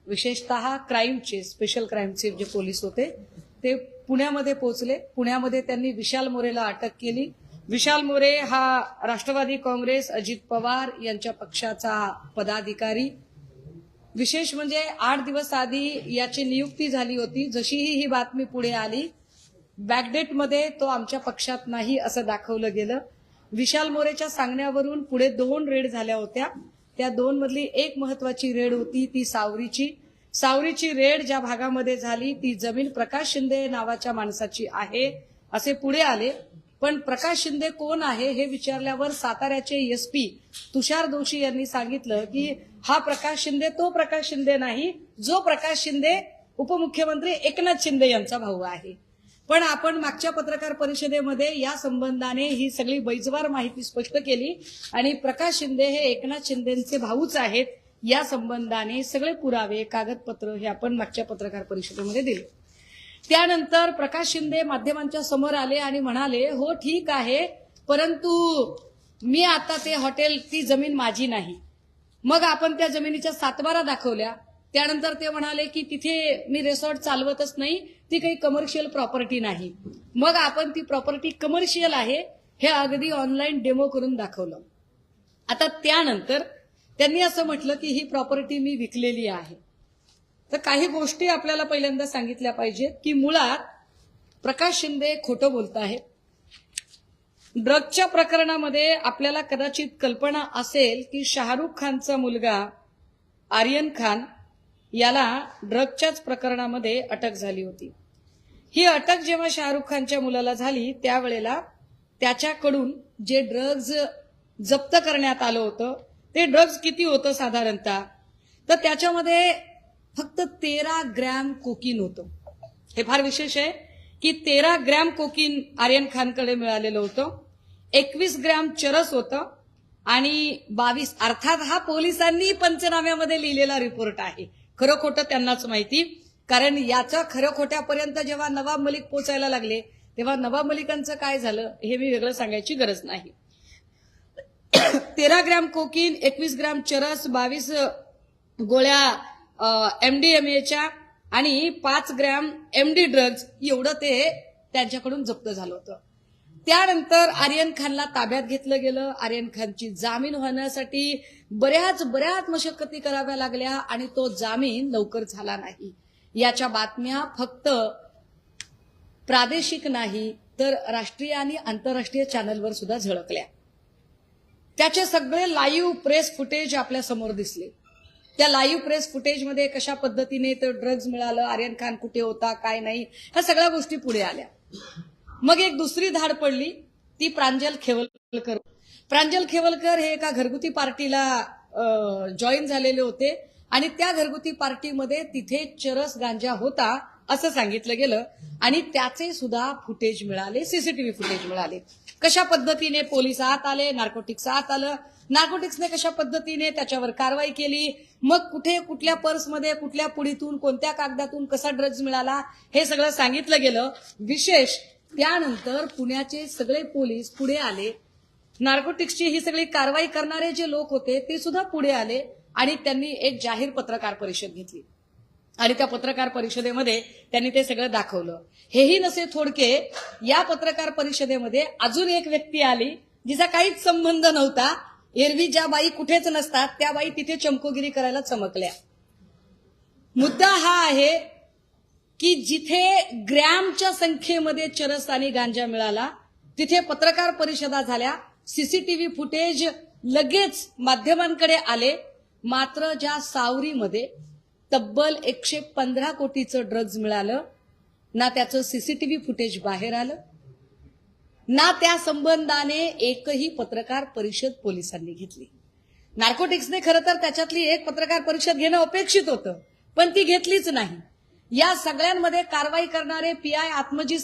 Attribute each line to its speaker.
Speaker 1: विशेषतः क्राईमचे स्पेशल क्राईमचे जे पोलीस होते ते पुण्यामध्ये पोहोचले। पुण्यामध्ये त्यांनी विशाल मोरेला अटक केली। विशाल मोरे हा राष्ट्रवादी काँग्रेस अजित पवार यांच्या पक्षाचा पदाधिकारी। विशेष म्हणजे 8 दिवस आधी याची नियुक्ती झाली होती। जशीही ही बातमी पुढे आली बॅकडेटमध्ये तो आमच्या पक्षात नाही असं दाखवलं गेलं। विशाल मोरेच्या सांगण्यावरून पुढे 2 रेड झाल्या होत्या। त्या 2 मधली एक महत्वाची रेड होती ती सावरीची रेड ज्या भागामध्ये झाली ती जमीन प्रकाश शिंदे नावाच्या माणसाची आहे असे पुढे आले। पण प्रकाश शिंदे कोण आहे हे विचारल्यावर साताऱ्याचे एसपी तुषार दोशी यांनी सांगितलं की हा प्रकाश शिंदे तो प्रकाश शिंदे नाही जो प्रकाश शिंदे उपमुख्यमंत्री एकनाथ शिंदे यांचा भाऊ आहे। पण आपण मागच्या पत्रकार परिषदेमध्ये या संबंधाने ही सगळी बैजवार माहिती स्पष्ट केली आणि प्रकाश शिंदे हे एकनाथ शिंदेचे भाऊच आहेत या संबंधाने सगळे पुरावे कागदपत्र हे आपण मागच्या पत्रकार परिषदेमध्ये दिले। त्यानंतर प्रकाश शिंदे माध्यमांच्या समोर आले आणि म्हणाले हो ठीक आहे परंतु मी आता ते हॉटेल ती जमीन माझी नाही। मग आपण त्या जमिनीच्या 7 बारा दाखवल्या। त्यानंतर ते म्हणाले की तिथे मी रिसॉर्ट चालवतच नाही ती काही कमर्शियल प्रॉपर्टी नाही। मग आपण ती प्रॉपर्टी कमर्शियल आहे हे अगदी ऑनलाईन डेमो करून दाखवलं। आता त्यानंतर त्यांनी असं म्हटलं की ही प्रॉपर्टी मी विकलेली आहे। तर काही गोष्टी आपल्याला पहिल्यांदा सांगितल्या पाहिजेत की मुळात प्रकाश शिंदे खोटं बोलत आहेत। ड्रग्जच्या प्रकरणामध्ये आपल्याला कदाचित कल्पना असेल की शाहरुख खानचा मुलगा आर्यन खान याला ड्रग्जच्याच प्रकरणामध्ये अटक झाली होती। ही अटक जेव्हा शाहरुख खानच्या मुलाला झाली त्यावेळेला त्याच्याकडून जे ड्रग्ज जप्त करण्यात आलं होतं ते ड्रग्ज किती होतं साधारणतः तर त्याच्यामध्ये फक्त 13 ग्रॅम कोकीन होतं। हे फार विशेष आहे की 13 ग्रॅम कोकीन आर्यन खानकडे मिळालेलं होतं। 21 ग्रॅम चरस होतं आणि 22 अर्थात हा पोलिसांनी पंचनाम्यामध्ये लिहिलेला रिपोर्ट आहे। खरं खोटं त्यांनाच माहिती कारण याच्या खरं खोट्यापर्यंत जेव्हा नवाब मलिक पोचायला लागले तेव्हा नवाब मलिकांचं काय झालं हे मी वेगळं सांगायची गरज नाही। 13 ग्रॅम कोकीन 21 ग्रॅम चरस 22 गोळ्या एमडीएमएच्या आणि 5 ग्रॅम एमडी ड्रग्ज एवढं ते त्यांच्याकडून जप्त झालं होतं। त्यानंतर आर्यन खानला ताब्यात घेतलं गेलं। आर्यन खानची जामीन होण्यासाठी बऱ्याच मशक्कती कराव्या लागल्या आणि तो जामीन लवकर झाला नाही। याच्या बातम्या फक्त प्रादेशिक नाही तर राष्ट्रीय आणि आंतरराष्ट्रीय चॅनलवर सुद्धा झळकल्या। त्याचे सगळे लाईव्ह प्रेस फुटेज आपल्या समोर दिसले। त्या लाईव्ह प्रेस फुटेजमध्ये कशा पद्धतीने ते ड्रग्ज मिळालं आर्यन खान कुठे होता काय नाही ह्या सगळ्या गोष्टी पुढे आल्या। मग एक दुसरी धाड पडली ती प्रांजल खेवलकर। प्रांजल खेवलकर हे एका घरगुती पार्टीला जॉईन झालेले होते आणि त्या घरगुती पार्टीमध्ये तिथे चरस गांजा होता असं सांगितलं गेलं आणि त्याचे सुद्धा फुटेज मिळाले सीसीटीव्ही फुटेज मिळाले। कशा पद्धतीने पोलीस आत आले नार्कोटिक्स आत आलं नार्कोटिक्सने कशा पद्धतीने त्याच्यावर कारवाई केली मग कुठे कुठल्या पर्समध्ये कुठल्या पुढीतून कोणत्या कागदातून कसा ड्रग्ज मिळाला हे सगळं सांगितलं गेलं। विशेष त्यानंतर पुण्याचे सगळे पोलीस पुढे आले। नार्कोटिक्सची ही सगळी कारवाई करणारे जे लोक होते ते सुद्धा पुढे आले आणि त्यांनी एक जाहीर पत्रकार परिषद घेतली आणि त्या पत्रकार परिषदेमध्ये त्यांनी ते सगळं दाखवलं। हेही नसे थोडके या पत्रकार परिषदेमध्ये अजून एक व्यक्ती आली जिचा काहीच संबंध नव्हता। एरवी ज्या बाई कुठेच नसतात त्या बाई तिथे चमकोगिरी करायला चमकल्या। मुद्दा हा आहे की जिथे ग्रॅमच्या संख्येमध्ये चरस आणि गांजा मिळाला तिथे पत्रकार परिषदा झाल्या सीसीटीव्ही फुटेज लगेच माध्यमांकडे आले। मात्र ज्या सावरीमध्ये तब्बल 115 कोटीचं ड्रग्ज मिळालं ना त्याचं सीसीटीव्ही फुटेज बाहेर आलं ना त्या संबंधाने एकही पत्रकार परिषद पोलिसांनी घेतली। नार्कोटिक्सने खरं तर त्याच्यातली एक पत्रकार परिषद घेणं अपेक्षित होतं पण ती घेतलीच नाही। या सगळ्यांमध्ये कारवाई करणारे पीआय आत्मजी